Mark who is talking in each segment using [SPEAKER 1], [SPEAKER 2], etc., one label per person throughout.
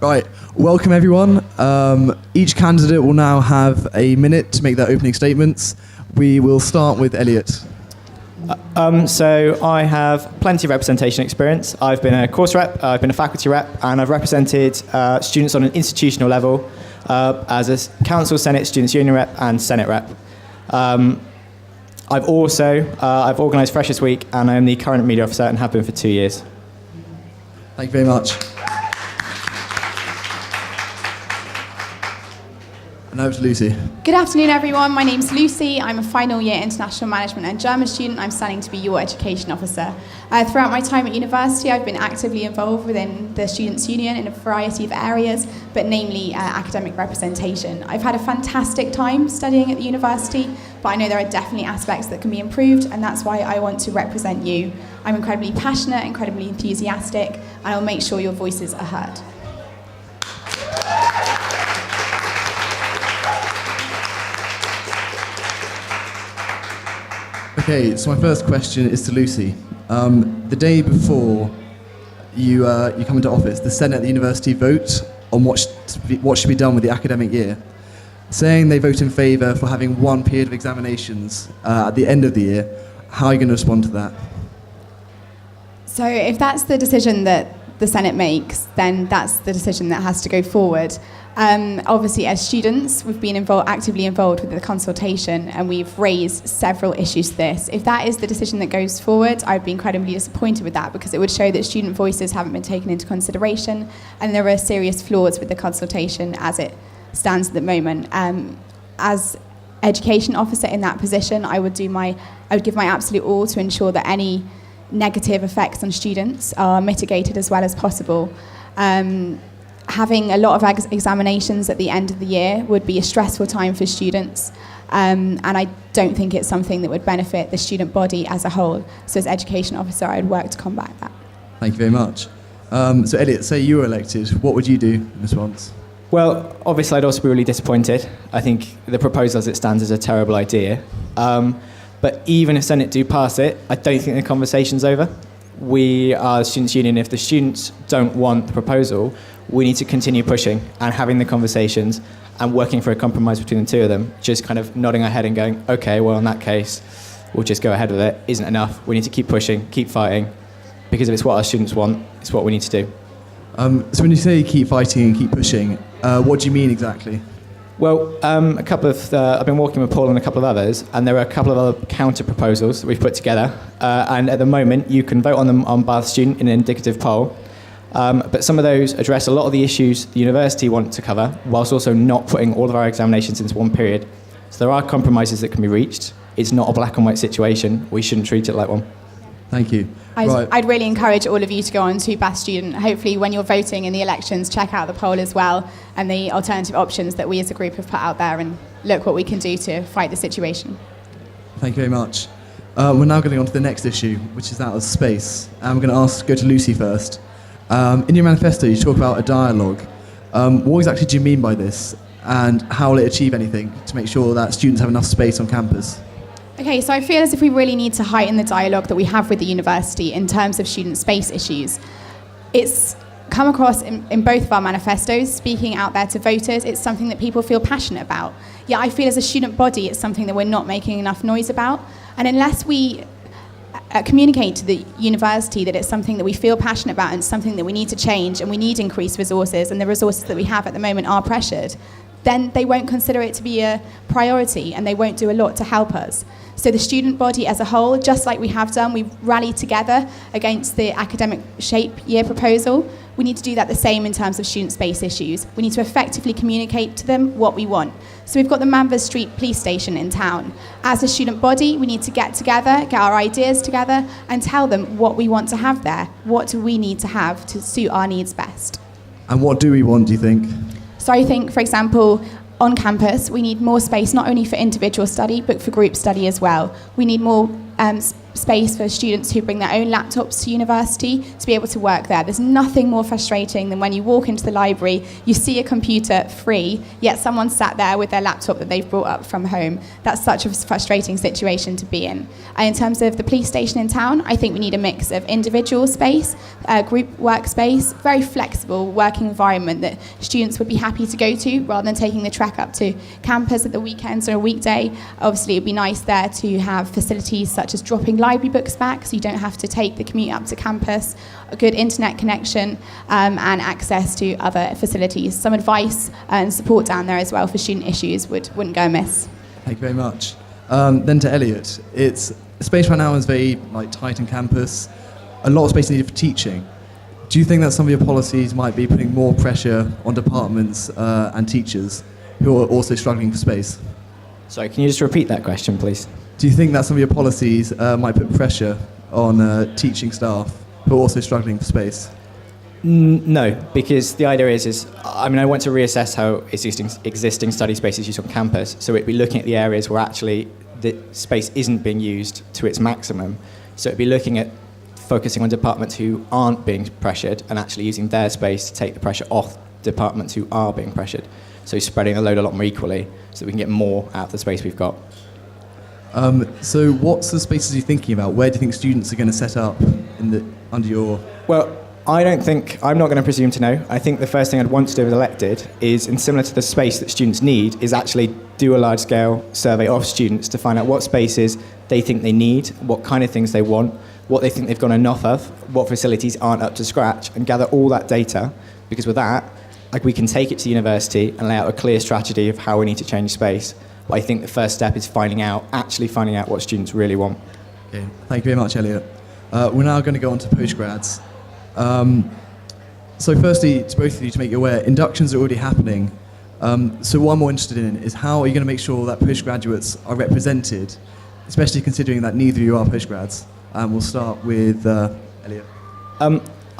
[SPEAKER 1] Right, welcome everyone. Each candidate will now have a minute to make their opening statements. We will start with Elliot.
[SPEAKER 2] So I have plenty of representation experience. I've been a course rep, I've been a faculty rep, and I've represented students on an institutional level as a council, senate, students' union rep, and senate rep. I've organised Freshers Week, and I am the current media officer and have been for 2 years.
[SPEAKER 1] Thank you very much. And over to Lucy.
[SPEAKER 3] Good afternoon, everyone. My name's Lucy. I'm a final year international management and German student. I'm studying to be your education officer. Throughout my time at university, I've been actively involved within the Students' Union in a variety of areas, but namely academic representation. I've had a fantastic time studying at the university, but I know there are definitely aspects that can be improved, and that's why I want to represent you. I'm incredibly passionate, incredibly enthusiastic, and I'll make sure your voices are heard.
[SPEAKER 1] Okay, so my first question is to Lucy. The day before you come into office, the Senate at the university vote on what should be done with the academic year, saying they vote in favour for having one period of examinations at the end of the year. How are you going to respond to that?
[SPEAKER 3] So if that's the decision that the Senate makes, then that's the decision that has to go forward. Obviously, as students, we've been actively involved with the consultation, and we've raised several issues to this. If that is the decision that goes forward, I'd be incredibly disappointed with that, because it would show that student voices haven't been taken into consideration, and there are serious flaws with the consultation as it stands at the moment. As education officer in that position, I would give my absolute all to ensure that any negative effects on students are mitigated as well as possible. Having a lot of examinations at the end of the year would be a stressful time for students, and I don't think it's something that would benefit the student body as a whole. So as education officer, I'd work to combat that.
[SPEAKER 1] Thank you very much. So Elliot, say you were elected, what would you do in response?
[SPEAKER 2] Well, obviously I'd also be really disappointed. I think the proposal as it stands is a terrible idea. But even if Senate do pass it, I don't think the conversation's over. We are the Students' Union. If the students don't want the proposal, we need to continue pushing and having the conversations and working for a compromise between the two of them. Just kind of nodding our head and going, okay, well, in that case, we'll just go ahead with it, isn't enough. We need to keep pushing, keep fighting, because if it's what our students want, it's what we need to do.
[SPEAKER 1] So when you say keep fighting and keep pushing, what do you mean exactly?
[SPEAKER 2] Well, I've been working with Paul and a couple of others, and there are a couple of other counter proposals that we've put together. And at the moment, you can vote on them on Bath Student in an indicative poll. But some of those address a lot of the issues the university want to cover, whilst also not putting all of our examinations into one period. So there are compromises that can be reached. It's not a black and white situation. We shouldn't treat it like one.
[SPEAKER 1] Thank you.
[SPEAKER 3] I'd really encourage all of you to go on to Bath Student. Hopefully when you're voting in the elections, check out the poll as well and the alternative options that we as a group have put out there, and look what we can do to fight the situation.
[SPEAKER 1] Thank you very much. We're now going on to the next issue, which is that of space. I'm going to go to Lucy first. In your manifesto, you talk about a dialogue. What exactly do you mean by this, and how will it achieve anything to make sure that students have enough space on campus?
[SPEAKER 3] Okay, so I feel as if we really need to heighten the dialogue that we have with the university in terms of student space issues. It's come across in both of our manifestos, speaking out there to voters. It's something that people feel passionate about. Yet I feel as a student body, it's something that we're not making enough noise about. And unless we communicate to the university that it's something that we feel passionate about and something that we need to change, and we need increased resources, and the resources that we have at the moment are pressured, then they won't consider it to be a priority, and they won't do a lot to help us. So the student body as a whole, just like we have done, we've rallied together against the academic shape year proposal. We need to do that the same in terms of student space issues. We need to effectively communicate to them what we want. So we've got the Manvers Street Police Station in town. As a student body, we need to get together, get our ideas together, and tell them what we want to have there. What do we need to have to suit our needs best?
[SPEAKER 1] And what do we want, do you think?
[SPEAKER 3] So I think, for example, on campus, we need more space, not only for individual study, but for group study as well. We need more space for students who bring their own laptops to university to be able to work there. There's nothing more frustrating than when you walk into the library, you see a computer free, yet someone sat there with their laptop that they've brought up from home. That's such a frustrating situation to be in. And in terms of the police station in town, I think we need a mix of individual space, group workspace, very flexible working environment that students would be happy to go to rather than taking the trek up to campus at the weekends or a weekday. Obviously, it'd be nice there to have facilities such as dropping library books back so you don't have to take the commute up to campus, a good internet connection, and access to other facilities. Some advice and support down there as well for student issues wouldn't go amiss.
[SPEAKER 1] Thank you very much. Then to Elliot, it's space right now is very tight in campus, a lot of space needed for teaching. Do you think that some of your policies might be putting more pressure on departments and teachers who are also struggling for space?
[SPEAKER 2] Sorry, can you just repeat that question, please?
[SPEAKER 1] Do you think that some of your policies might put pressure on teaching staff who are also struggling for space?
[SPEAKER 2] No, because the idea is I want to reassess how existing study space is used on campus. So it'd be looking at the areas where actually the space isn't being used to its maximum. So it'd be looking at focusing on departments who aren't being pressured and actually using their space to take the pressure off departments who are being pressured. So spreading the load a lot more equally so that we can get more out of the space we've got.
[SPEAKER 1] So what's the spaces you're thinking about? Where do you think students are going to set up under your...
[SPEAKER 2] Well, I'm not going to presume to know. I think the first thing I'd want to do as elected is, and similar to the space that students need, is actually do a large-scale survey of students to find out what spaces they think they need, what kind of things they want, what they think they've got enough of, what facilities aren't up to scratch, and gather all that data, because with that, we can take it to the university and lay out a clear strategy of how we need to change space. But I think the first step is finding out what students really want.
[SPEAKER 1] Okay. Thank you very much, Elliot. We're now going to go on to postgrads. So firstly, to both of you, to make you aware, inductions are already happening. So what I'm more interested in is how are you going to make sure that postgraduates are represented, especially considering that neither of you are postgrads? We'll start with Elliot.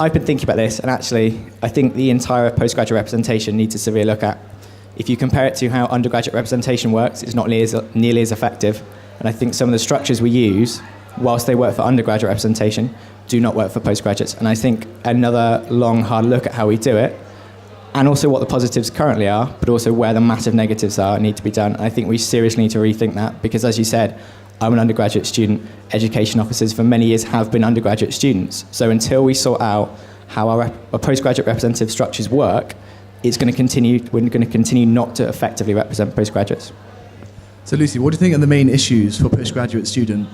[SPEAKER 2] I've been thinking about this, and actually, I think the entire postgraduate representation needs a severe look at. If you compare it to how undergraduate representation works, it's not nearly as effective. And I think some of the structures we use, whilst they work for undergraduate representation, do not work for postgraduates. And I think another long, hard look at how we do it, and also what the positives currently are, but also where the massive negatives are, need to be done. And I think we seriously need to rethink that, because as you said, I'm an undergraduate student. Education officers for many years have been undergraduate students. So until we sort out how our postgraduate representative structures work, we're going to continue not to effectively represent postgraduates.
[SPEAKER 1] So Lucy, what do you think are the main issues for a postgraduate student?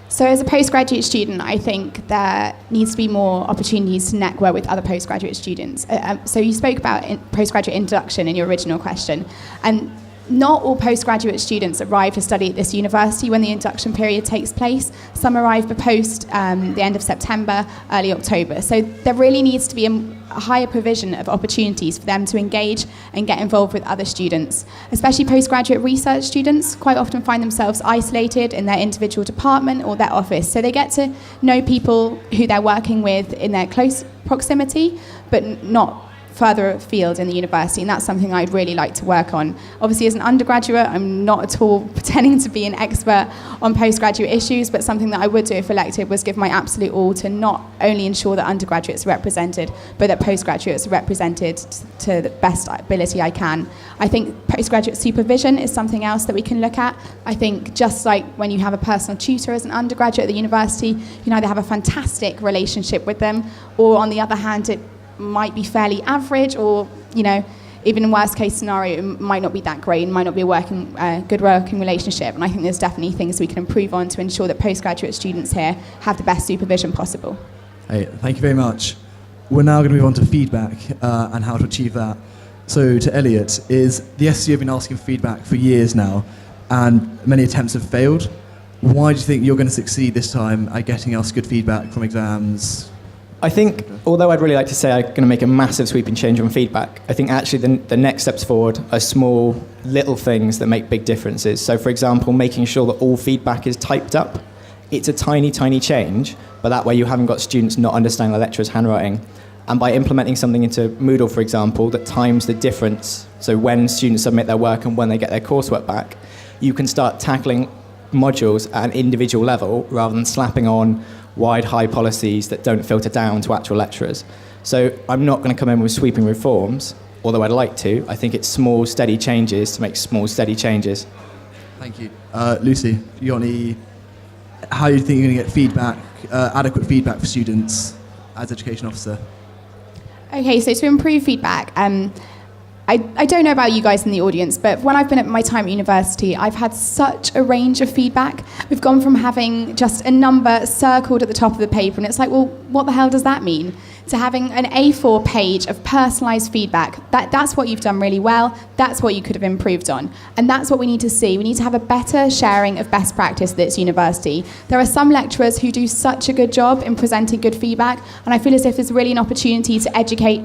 [SPEAKER 3] So as a postgraduate student, I think there needs to be more opportunities to network with other postgraduate students. So you spoke about postgraduate induction in your original question, and not all postgraduate students arrive to study at this university when the induction period takes place. Some arrive post the end of September, early October. So there really needs to be a higher provision of opportunities for them to engage and get involved with other students. Especially postgraduate research students quite often find themselves isolated in their individual department or their office. So they get to know people who they're working with in their close proximity, but not further afield in the university, and that's something I'd really like to work on. Obviously, as an undergraduate, I'm not at all pretending to be an expert on postgraduate issues, but something that I would do if elected was give my absolute all to not only ensure that undergraduates are represented, but that postgraduates are represented to the best ability I can. I think postgraduate supervision is something else that we can look at. I think just like when you have a personal tutor as an undergraduate at the university, you can either have a fantastic relationship with them, or on the other hand, it might be fairly average, or even in worst case scenario, it might not be that great and might not be a good working relationship. And I think there's definitely things we can improve on to ensure that postgraduate students here have the best supervision possible.
[SPEAKER 1] Hey, thank you very much. We're now going to move on to feedback and how to achieve that. So to Elliot, is the SCU have been asking for feedback for years now, and many attempts have failed. Why do you think you're going to succeed this time at getting us good feedback from exams?
[SPEAKER 2] I think, although I'd really like to say I'm going to make a massive sweeping change on feedback, I think actually the next steps forward are small, little things that make big differences. So, for example, making sure that all feedback is typed up. It's a tiny, tiny change, but that way you haven't got students not understanding the lecturer's handwriting. And by implementing something into Moodle, for example, that times the difference, so when students submit their work and when they get their coursework back, you can start tackling modules at an individual level rather than slapping on wide, high policies that don't filter down to actual lecturers. So I'm not going to come in with sweeping reforms, although I'd like to. I think it's small, steady changes to make small, steady changes.
[SPEAKER 1] Thank you. Lucy, how do you think you're going to get feedback, adequate feedback for students as education officer?
[SPEAKER 3] Okay, so to improve feedback, I don't know about you guys in the audience, but when I've been at my time at university, I've had such a range of feedback. We've gone from having just a number circled at the top of the paper, and it's like, well, what the hell does that mean? To having an A4 page of personalised feedback. That's what you've done really well. That's what you could have improved on. And that's what we need to see. We need to have a better sharing of best practice at this university. There are some lecturers who do such a good job in presenting good feedback, and I feel as if there's really an opportunity to educate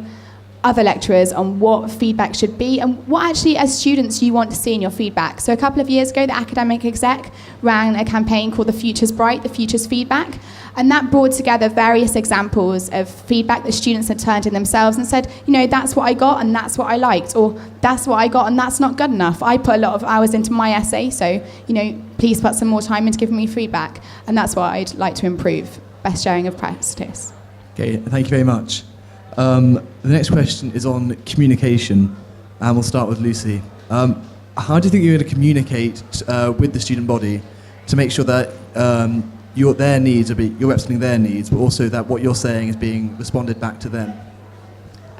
[SPEAKER 3] other lecturers on what feedback should be and what actually as students you want to see in your feedback. So a couple of years ago, the academic exec ran a campaign called The Future's Bright, The Future's Feedback, and that brought together various examples of feedback that students had turned in themselves and said, you know, that's what I got and that's what I liked, or that's what I got and that's not good enough. I put a lot of hours into my essay, so, you know, please put some more time into giving me feedback, and that's what I'd like to improve, best sharing of practice.
[SPEAKER 1] Okay, thank you very much. The next question is on communication, and we'll start with Lucy. How do you think you're going to communicate with the student body to make sure that you're representing their needs, but also that what you're saying is being responded back to them?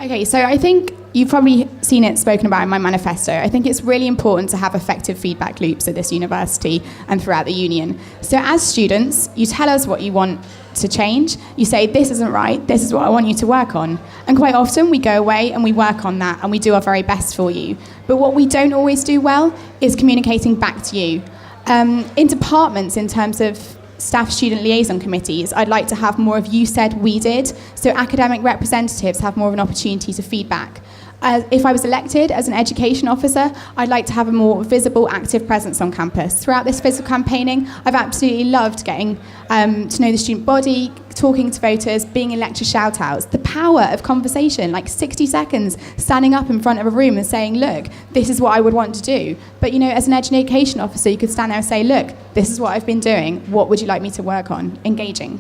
[SPEAKER 3] Okay, so I think you've probably seen it spoken about in my manifesto. I think it's really important to have effective feedback loops at this university and throughout the union. So as students, you tell us what you want to change. You say, this isn't right, this is what I want you to work on. And quite often we go away and we work on that and we do our very best for you. But what we don't always do well is communicating back to you. In departments, in terms of staff-student liaison committees, I'd like to have more of you said, we did, so academic representatives have more of an opportunity to feedback. If I was elected as an education officer, I'd like to have a more visible, active presence on campus. Throughout this physical campaigning, I've absolutely loved getting to know the student body, talking to voters, being in lecture shout-outs. The power of conversation, like 60 seconds, standing up in front of a room and saying, look, this is what I would want to do. But, you know, as an education officer, you could stand there and say, look, this is what I've been doing. What would you like me to work on? Engaging.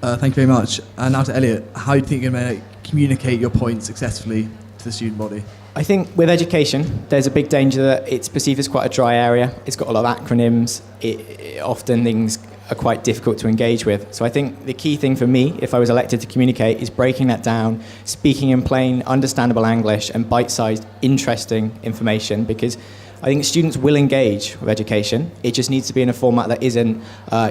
[SPEAKER 1] Thank you very much. And now to Elliot. How do you think you're going to communicate your point successfully to the student body?
[SPEAKER 2] I think with education, there's a big danger that it's perceived as quite a dry area. It's got a lot of acronyms. Often things are quite difficult to engage with. So I think the key thing for me, if I was elected to communicate, is breaking that down, speaking in plain, understandable English and bite-sized, interesting information, because I think students will engage with education. It just needs to be in a format that isn't, a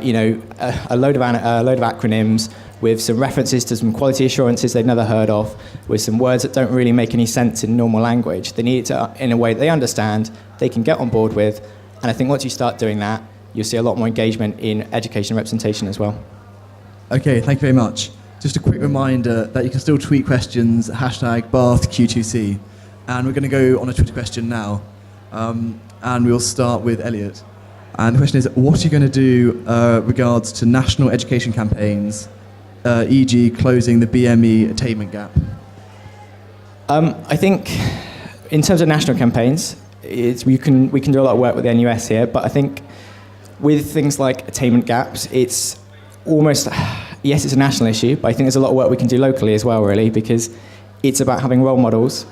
[SPEAKER 2] load of acronyms with some references to some quality assurances they've never heard of, with some words that don't really make any sense in normal language. They need it to, in a way that they understand, they can get on board with, and I think once you start doing that, you'll see a lot more engagement in education representation as well.
[SPEAKER 1] Okay, thank you very much. Just a quick reminder that you can still tweet questions, #BathQ2C, and we're going to go on a Twitter question now. And we'll start with Elliot. And the question is, what are you going to do regards to national education campaigns, e.g. closing the BME attainment gap?
[SPEAKER 2] I think in terms of national campaigns, we can do a lot of work with the NUS here, but I think with things like attainment gaps, it's almost, yes, it's a national issue, but I think there's a lot of work we can do locally as well, really, because it's about having role models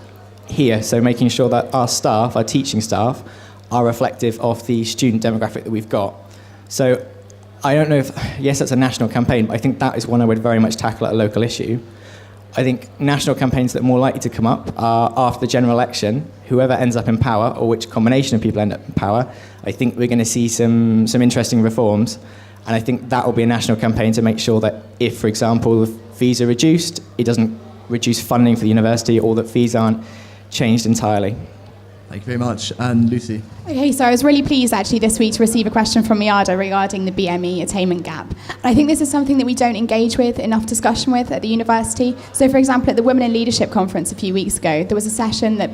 [SPEAKER 2] here, so making sure that our staff, our teaching staff, are reflective of the student demographic that we've got. So I don't know if, yes, that's a national campaign, but I think that is one I would very much tackle at a local issue. I think national campaigns that are more likely to come up are after the general election, whoever ends up in power, or which combination of people end up in power, I think we're going to see some interesting reforms. And I think that will be a national campaign to make sure that if, for example, the fees are reduced, it doesn't reduce funding for the university, or that fees aren't changed entirely.
[SPEAKER 1] Thank you very much. And Lucy?
[SPEAKER 3] Okay, so I was really pleased actually this week to receive a question from Miada regarding the BME attainment gap. And I think this is something that we don't engage with enough discussion with at the university. So for example, at the Women in Leadership conference a few weeks ago, there was a session that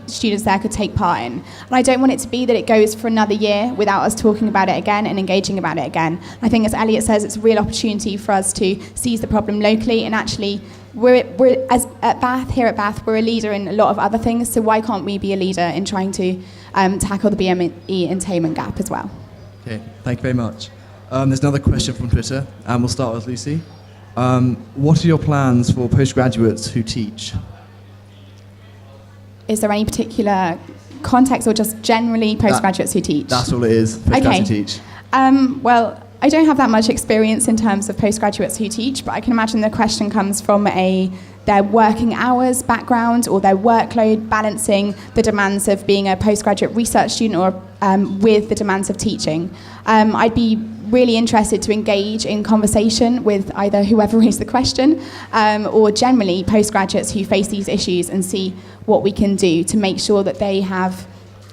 [SPEAKER 3] students there could take part in. And I don't want it to be that it goes for another year without us talking about it again and engaging about it again. I think, as Elliot says, it's a real opportunity for us to seize the problem locally, and actually we're at Bath, we're a leader in a lot of other things, so why can't we be a leader in trying to tackle the BME attainment gap as well?
[SPEAKER 1] Okay, thank you very much. There's another question from Twitter, and we'll start with Lucy. What are your plans for postgraduates who teach?
[SPEAKER 3] Is there any particular context or just generally postgraduates who teach?
[SPEAKER 1] That's all it is, postgraduates who teach.
[SPEAKER 3] Well, I don't have that much experience in terms of postgraduates who teach, but I can imagine the question comes from their working hours background or their workload, balancing the demands of being a postgraduate research student or with the demands of teaching. I'd be really interested to engage in conversation with either whoever raised the question or generally postgraduates who face these issues and see what we can do to make sure that they have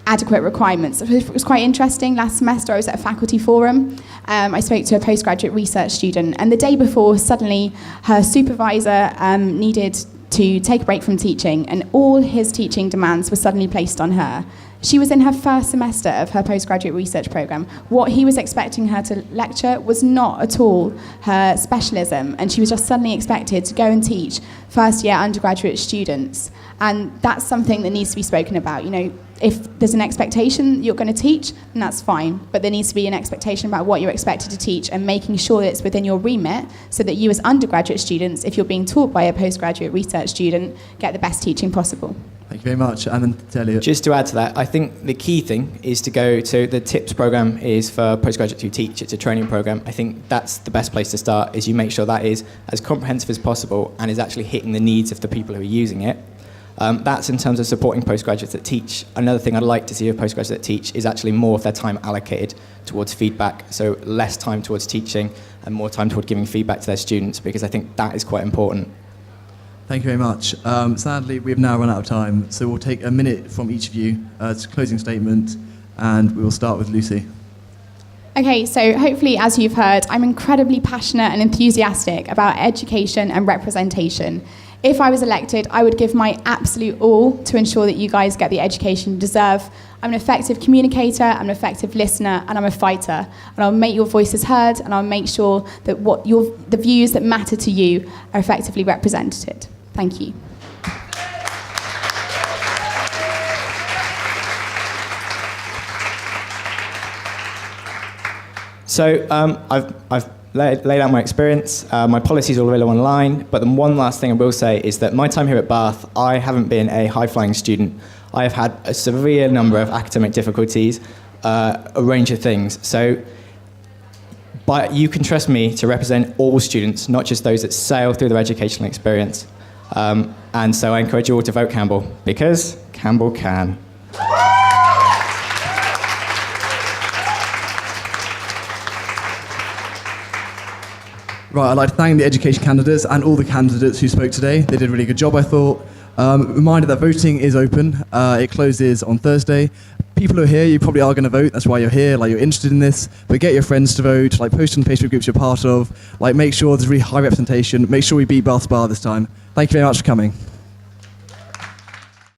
[SPEAKER 3] adequate requirements. It was quite interesting. Last semester I was at a faculty forum. I spoke to a postgraduate research student, and the day before suddenly her supervisor needed to take a break from teaching, and all his teaching demands were suddenly placed on her. She was in her first semester of her postgraduate research program. What he was expecting her to lecture was not at all her specialism, and she was just suddenly expected to go and teach first-year undergraduate students. And that's something that needs to be spoken about. You know, if there's an expectation you're going to teach, then that's fine. But there needs to be an expectation about what you're expected to teach and making sure that it's within your remit so that you as undergraduate students, if you're being taught by a postgraduate research student, get the best teaching possible.
[SPEAKER 1] Thank you very much. And then Talia.
[SPEAKER 2] Just to add to that, I think the key thing is to go to the TIPS program is for postgraduates who teach. It's a training program. I think that's the best place to start, is you make sure that is as comprehensive as possible and is actually hitting the needs of the people who are using it. That's in terms of supporting postgraduates that teach. Another thing I'd like to see of postgraduates that teach is actually more of their time allocated towards feedback, so less time towards teaching and more time toward giving feedback to their students, because I think that is quite important.
[SPEAKER 1] Thank you very much. Sadly, we've now run out of time, so we'll take a minute from each of you as a closing statement, and we will start with Lucy.
[SPEAKER 3] Okay, so hopefully, as you've heard, I'm incredibly passionate and enthusiastic about education and representation. If I was elected, I would give my absolute all to ensure that you guys get the education you deserve. I'm an effective communicator, I'm an effective listener, and I'm a fighter. And I'll make your voices heard, and I'll make sure that the views that matter to you are effectively represented. Thank you.
[SPEAKER 2] So I've laid out my experience. My policies are all available online, but the one last thing I will say is that my time here at Bath, I haven't been a high-flying student. I have had a severe number of academic difficulties, a range of things. But you can trust me to represent all students, not just those that sail through their educational experience. And so I encourage you all to vote Campbell, because Campbell can.
[SPEAKER 1] Right, I'd like to thank the education candidates and all the candidates who spoke today. They did a really good job, I thought. Reminder that voting is open. It closes on Thursday. People who are here, you probably are going to vote. That's why you're here, like you're interested in this. But get your friends to vote, like post on Facebook groups you're part of. Like make sure there's really high representation. Make sure we beat Bath Spa this time. Thank you very much for coming.